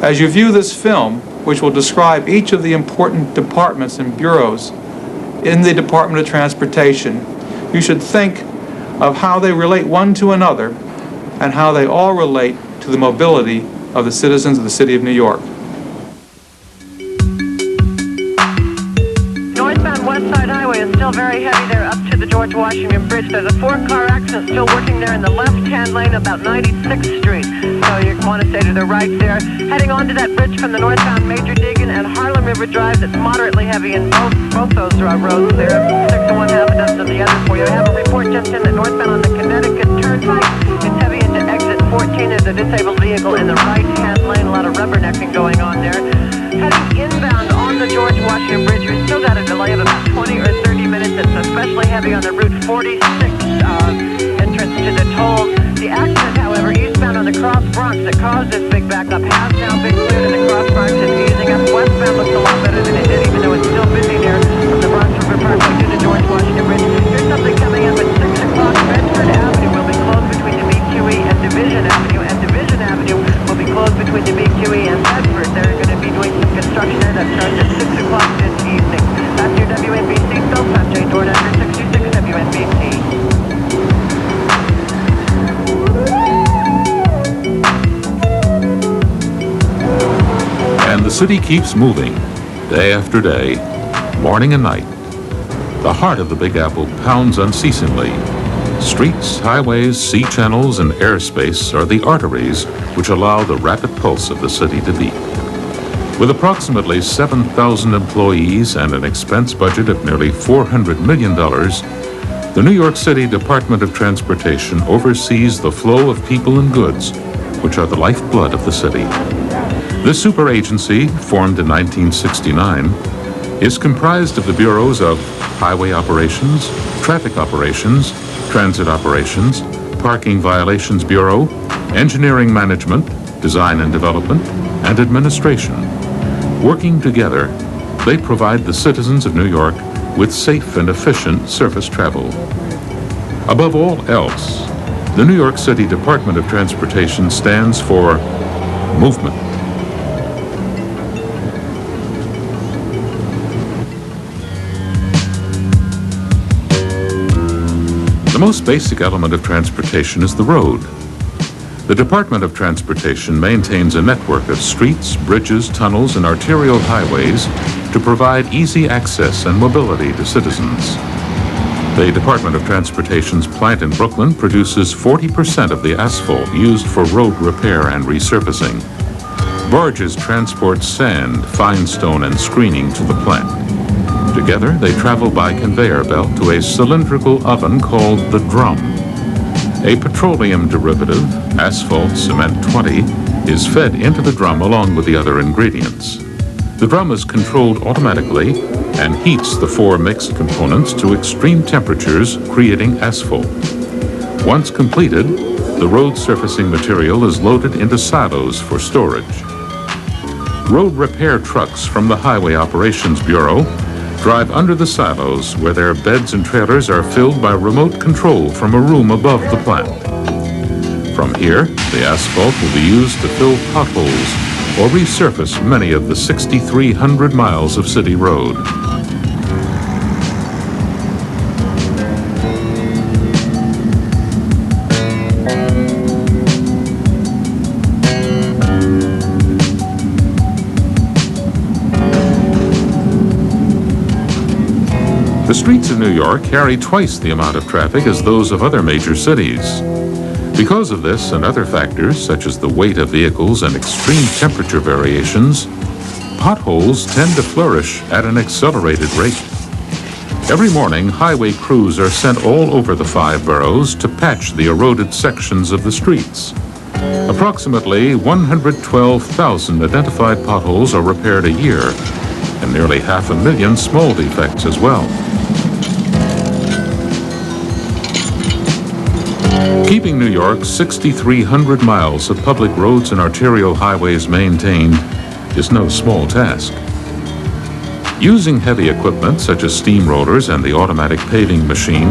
As you view this film, which will describe each of the important departments and bureaus in the Department of Transportation, you should think of how they relate one to another and how they all relate to the mobility of the citizens of the City of New York. Northbound West Side Highway is still very heavy there up to the George Washington Bridge. There's a 4-car accident still working there in the left-hand lane about 96th Street. So you want to stay to the right there. Heading onto that bridge from the northbound Major Deegan and Harlem River Drive, that's moderately heavy in both those roads there. 6 to 1, half a dozen of the other for you. I have a report just in that northbound on the Connecticut Turnpike. It's heavy into exit 14. There's a disabled vehicle in the right-hand lane. A lot of rubbernecking going on there. Heading inbound on the George Washington Bridge, we've still got a delay of about 20 or 30 minutes. It's especially heavy on the Route 46 entrance to the toll. The accident, however, eastbound on the Cross Bronx that caused this big backup has now been cleared, and the Cross Bronx is easing up. Westbound looks a lot better than it did, even though it's still busy there from the Bronx River Parkway to the George Washington Bridge. Here's something coming up at 6 o'clock. Bedford Avenue will be closed between the BQE and Division Avenue, and Division Avenue will be closed between the BQE and Bedford. They're going to be doing some construction there that starts at 6 o'clock this evening. That's your WNBC Soap. I'm Jane Dornacker, 66 WNBC. And the city keeps moving, day after day, morning and night. The heart of the Big Apple pounds unceasingly. Streets, highways, sea channels, and airspace are the arteries which allow the rapid pulse of the city to beat. With approximately 7,000 employees and an expense budget of nearly $400 million, the New York City Department of Transportation oversees the flow of people and goods, which are the lifeblood of the city. This super agency, formed in 1969, is comprised of the bureaus of Highway Operations, Traffic Operations, Transit Operations, Parking Violations Bureau, Engineering Management, Design and Development, and Administration. Working together, they provide the citizens of New York with safe and efficient surface travel. Above all else, the New York City Department of Transportation stands for movement. The most basic element of transportation is the road. The Department of Transportation maintains a network of streets, bridges, tunnels, and arterial highways to provide easy access and mobility to citizens. The Department of Transportation's plant in Brooklyn produces 40% of the asphalt used for road repair and resurfacing. Barges transport sand, fine stone, and screening to the plant. Together, they travel by conveyor belt to a cylindrical oven called the drum. A petroleum derivative, asphalt cement 20, is fed into the drum along with the other ingredients. The drum is controlled automatically and heats the 4 mixed components to extreme temperatures, creating asphalt. Once completed, the road surfacing material is loaded into silos for storage. Road repair trucks from the Highway Operations Bureau drive under the silos where their beds and trailers are filled by remote control from a room above the plant. From here, the asphalt will be used to fill potholes or resurface many of the 6,300 miles of city road. The streets of New York carry twice the amount of traffic as those of other major cities. Because of this and other factors, such as the weight of vehicles and extreme temperature variations, potholes tend to flourish at an accelerated rate. Every morning, highway crews are sent all over the 5 boroughs to patch the eroded sections of the streets. Approximately 112,000 identified potholes are repaired a year, and nearly 500,000 small defects as well. Keeping New York's 6,300 miles of public roads and arterial highways maintained is no small task. Using heavy equipment such as steamrollers and the automatic paving machine,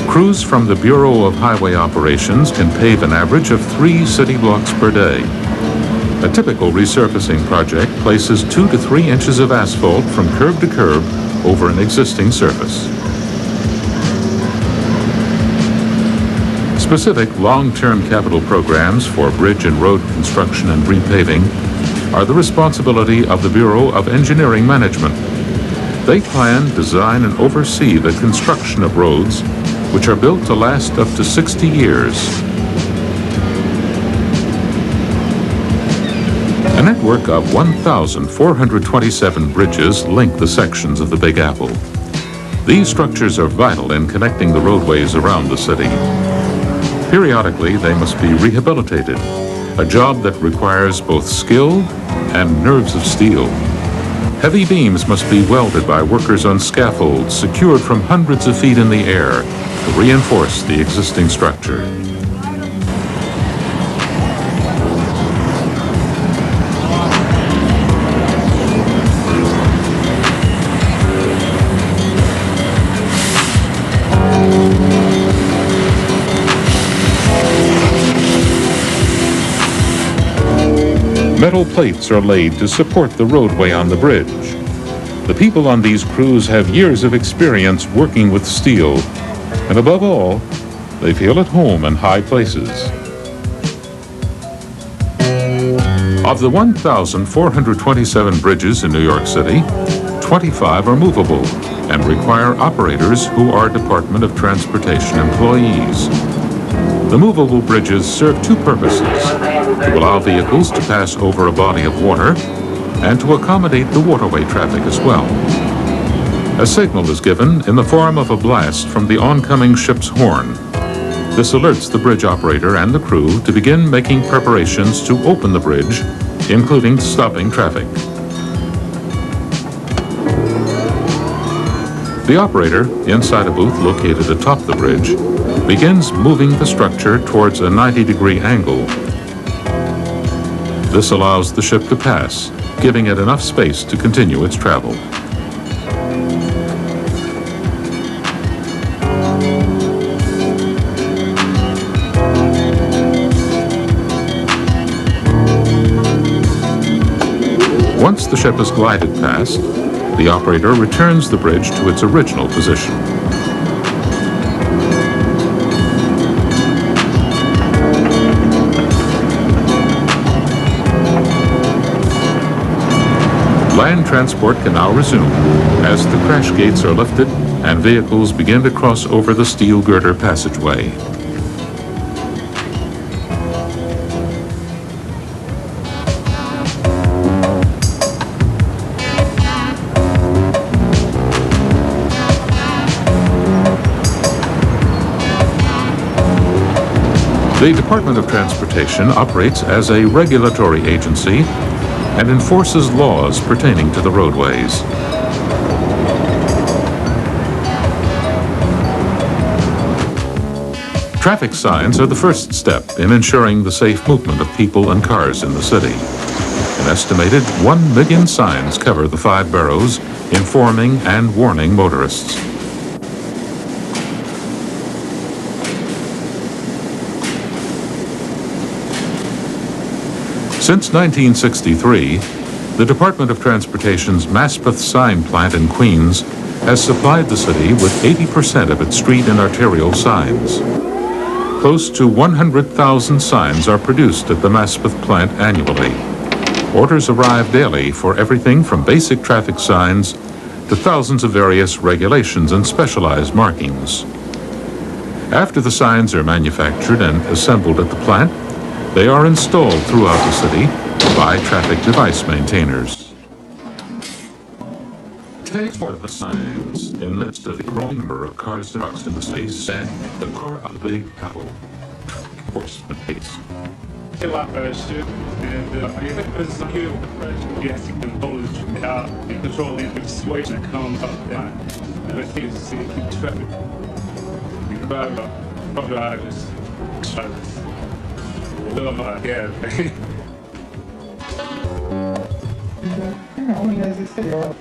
crews from the Bureau of Highway Operations can pave an average of 3 city blocks per day. A typical resurfacing project places 2 to 3 inches of asphalt from curb to curb over an existing surface. Specific long-term capital programs for bridge and road construction and repaving are the responsibility of the Bureau of Engineering Management. They plan, design, and oversee the construction of roads which are built to last up to 60 years. A network of 1,427 bridges link the sections of the Big Apple. These structures are vital in connecting the roadways around the city. Periodically, they must be rehabilitated, a job that requires both skill and nerves of steel. Heavy beams must be welded by workers on scaffolds secured from hundreds of feet in the air to reinforce the existing structure. Metal plates are laid to support the roadway on the bridge. The people on these crews have years of experience working with steel, and above all, they feel at home in high places. Of the 1,427 bridges in New York City, 25 are movable and require operators who are Department of Transportation employees. The movable bridges serve 2 purposes: to allow vehicles to pass over a body of water and to accommodate the waterway traffic as well. A signal is given in the form of a blast from the oncoming ship's horn. This alerts the bridge operator and the crew to begin making preparations to open the bridge, including stopping traffic. The operator, inside a booth located atop the bridge, begins moving the structure towards a 90-degree angle. This allows the ship to pass, giving it enough space to continue its travel. Once the ship has glided past, the operator returns the bridge to its original position. Land transport can now resume as the crash gates are lifted and vehicles begin to cross over the steel girder passageway. The Department of Transportation operates as a regulatory agency and enforces laws pertaining to the roadways. Traffic signs are the first step in ensuring the safe movement of people and cars in the city. An estimated 1 million signs cover the 5 boroughs, informing and warning motorists. Since 1963, the Department of Transportation's Maspeth sign plant in Queens has supplied the city with 80% of its street and arterial signs. Close to 100,000 signs are produced at the Maspeth plant annually. Orders arrive daily for everything from basic traffic signs to thousands of various regulations and specialized markings. After the signs are manufactured and assembled at the plant, they are installed throughout the city by traffic device maintainers. Take for the signs in list of the growing number of cars and trucks in the city and the core of the Big Apple enforcement case. And I think there's a huge pressure controlling the situation that comes up there. And I think it's keep traffic. Drivers. Only as I said, there are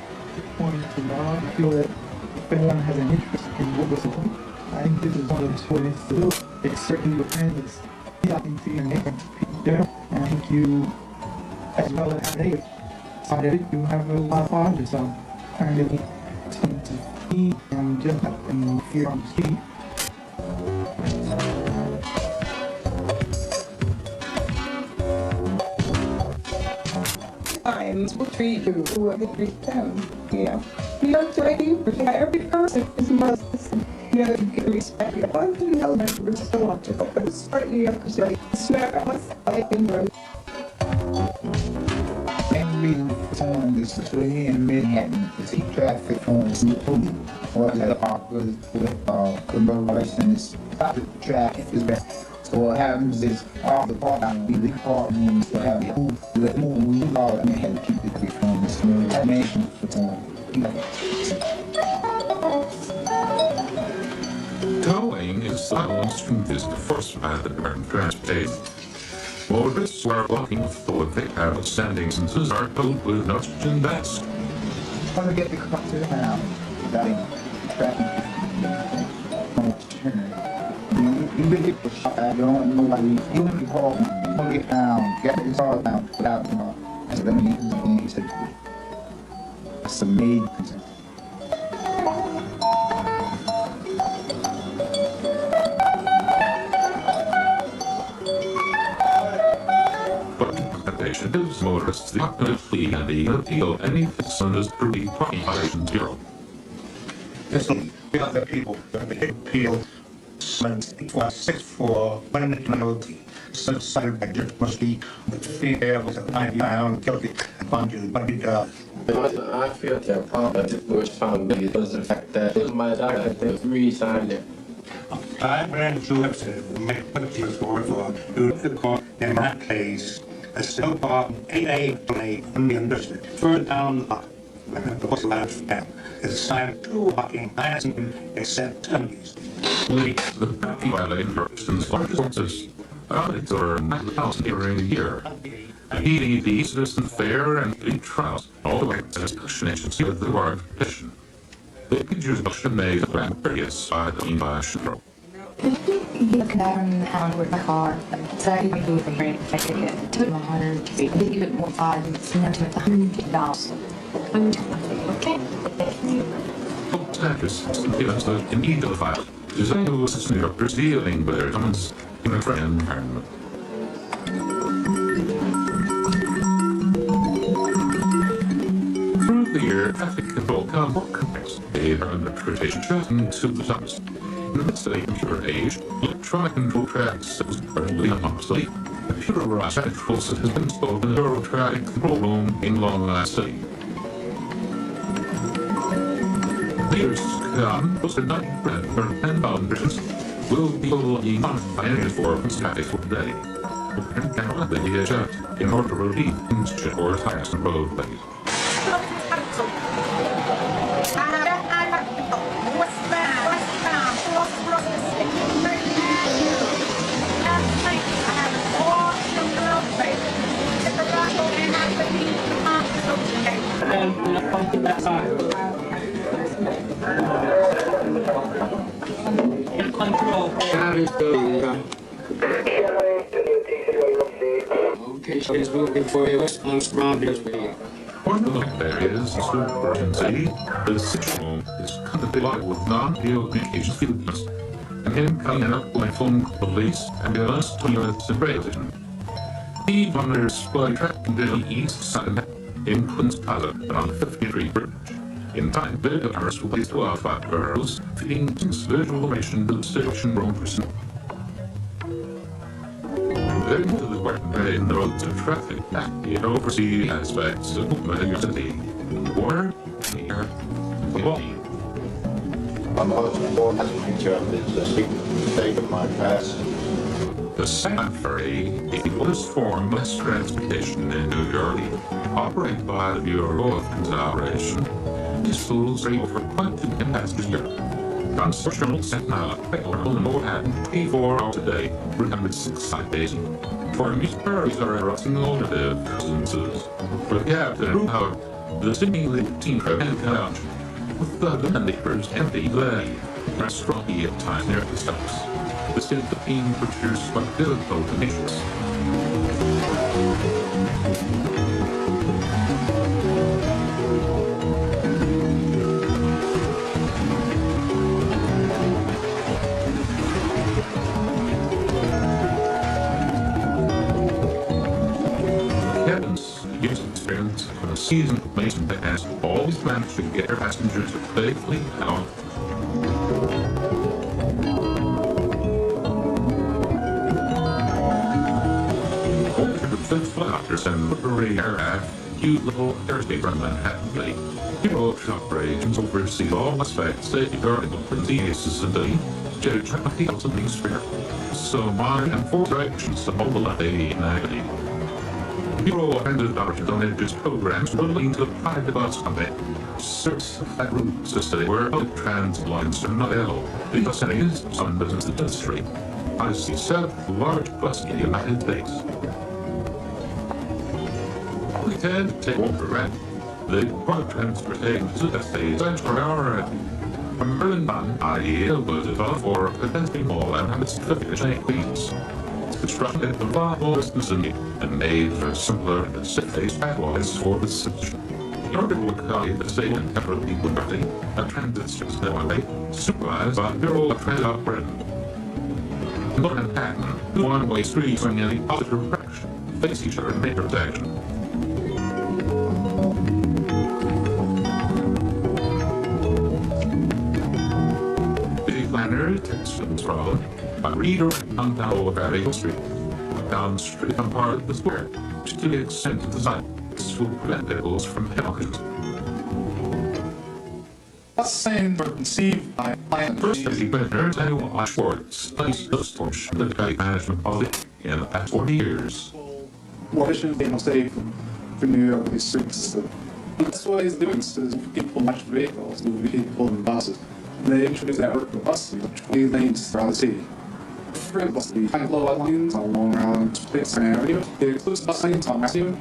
points to now. I feel that if anyone has an interest in what was going, I think this is one of the ways to exert independence. I think to your neighbor, people there, and I think you as well as natives. So that you have a lot of farmers, so currently tend to feed and just and fear from speed. Times will treat you whoever treat them. You know, New York's ready for every person is must. You know, you get respect. You want to know that we're so wonderful, but it's part of New York is ready. Swear on myself in road. Reason for someone is especially in Manhattan to see traffic on smoothly or that offers with commemorations stop the traffic is bad. So what happens is all the park the park rooms will have the move all and had to keep the quick from the smooth animation for time. Towing is the first by the Department of Transportation. Motorists who are walking full of thick outstanding sentences are told with no question that's Want to get the car to the town without traffic turn. You really push I don't know why you don't get down, get this all down without the car. That's what I mean. That's amazing. It gives motorists the opportunity and the appeal any as pretty parking violations bureau. There's other people that they appeal 6-4 when the penalty decided by Judge must be fair was a 90 pound guilty and found you I feel that problem was found because of the fact that it was my doctor that re-signed it. I ran through Webster, my pictures for the court in my case. A still park 8A on the understood. Further down the block, the bus lounge down. It's a sign of two walking passing except turnies. The parking violating persons large sources audits or 9,000 during a year. PDD, citizen fair, and big trials, all the way to discussion agency with the warrant petition. The pictures of may grant various by the Shiro. Look down and with my car, so I can do the break. I could get to 100 feet, a little bit more fun, and then to $100. Okay. Status gives the illegal file. Design to assist New Yorkers dealing with their comments in a friend environment. Through the year, traffic control becomes more complex. They are under transportation traffic to the summits. In the midst of a computer age, electronic control traffic systems are currently obsolete. Computerized traffic control system has been installed in the Euro Traffic Control Room in Long Island City. Leaders come posted 90% for 10,000 persons will be being monitored by any form traffic for the day. And can rapidly be adjusted in order to relieve congestion or tires on roadways. Okay, so it's moving for you. Let's round this way. One of the areas in Suburban City, the situation is contemplated with non-field communications fields and incoming and outgoing phone police ambulance 20 minutes in break-station. The monitors supply track condition east side in Queens Plaza on 50th Street Bridge. In time, video cameras will place 12 barrels, feeding visual information to the situation room personnel. Then to the work in the roads of traffic, the oversee aspects of movement in your city. Or, near, the wall. My most important feature is the state of my past. The Sand Ferry, the oldest form of mass transportation in New York, operated by the Bureau of Consideration. These schools are over 20 million passengers a year. Constitutional Staten Island, Peckle, and Manhattan, 24 hours a day, 365 days. For these ferries are erupting alternative instances. For the captain, however, the seemingly routine trip and couch, with the neighbors and the lady, restaurant at times near the steps. The state of being produced by difficult conditions. Kevin's years of experience from a seasoned mason has always managed to get their passengers safely out. Fifth flotters and Liberty aircraft, cute little airspace from Manhattan Bay. Hero operations oversee all aspects safeguarding the diseases and the J-20 ultimate sphere. So modern and full directions of all the lady and agony. Hero handed operations on edges programs relating to the private bus company. Service that routes to stay where public transit lines are not available. The setting is some business industry. I see 7 large buses in the United States. We tend to take over rent. The public transportation facilities per hour from Berlin on idea was developed for potentially more than 150 weeks. Construction at the Bible business and made for simpler and safe pathways for the city. In order to accommodate the state and temporal people directly, a transit system way supervised by the Bureau of Transit Operations. In Manhattan, 1-way streets in any positive direction face each other in major intersection. Planners Texans Road by redirecting on down Overvalley Street, down street on part of the square, to the extent of the design to prevent vehicles from head-on. Ross Sandler conceived by plan First city planners and Schwartz placed the torch of the traffic management policy in the past 40 years. more efficient and safe for New York streets. That's why he's doing this, is people much vehicles, move people in buses. They introduced that network of buses, which lanes throughout the city. Different buses, high-low lanes on Long Island, Space Avenue. It includes bus lanes on Avenue.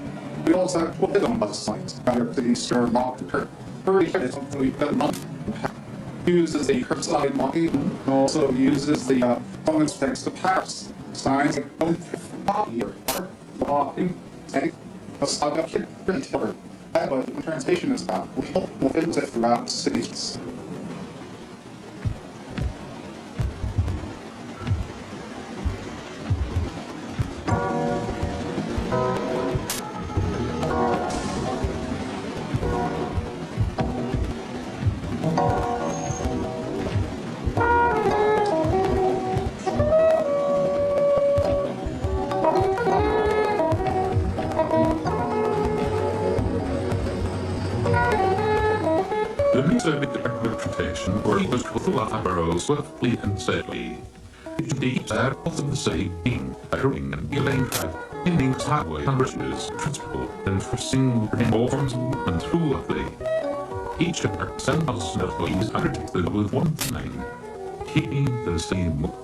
We also have 12 bus lanes, out the Eastern Block to Kirk. Pretty sure it's something we've got money. Uses the curbside marking, and also uses the phone text to pass signs like don't copy or blocking, and a stock up here, but when transportation is about, we'll visit it throughout the cities. The Mississippi Department of Transportation works with a lot of boroughs swiftly and safely. It should be both of the city being bettering and dealing traffic, ending highway bridges, transport, and enforcing all forms of movement smoothly. Each of our 7,000 employees undertakes it with one thing: keeping the city moving.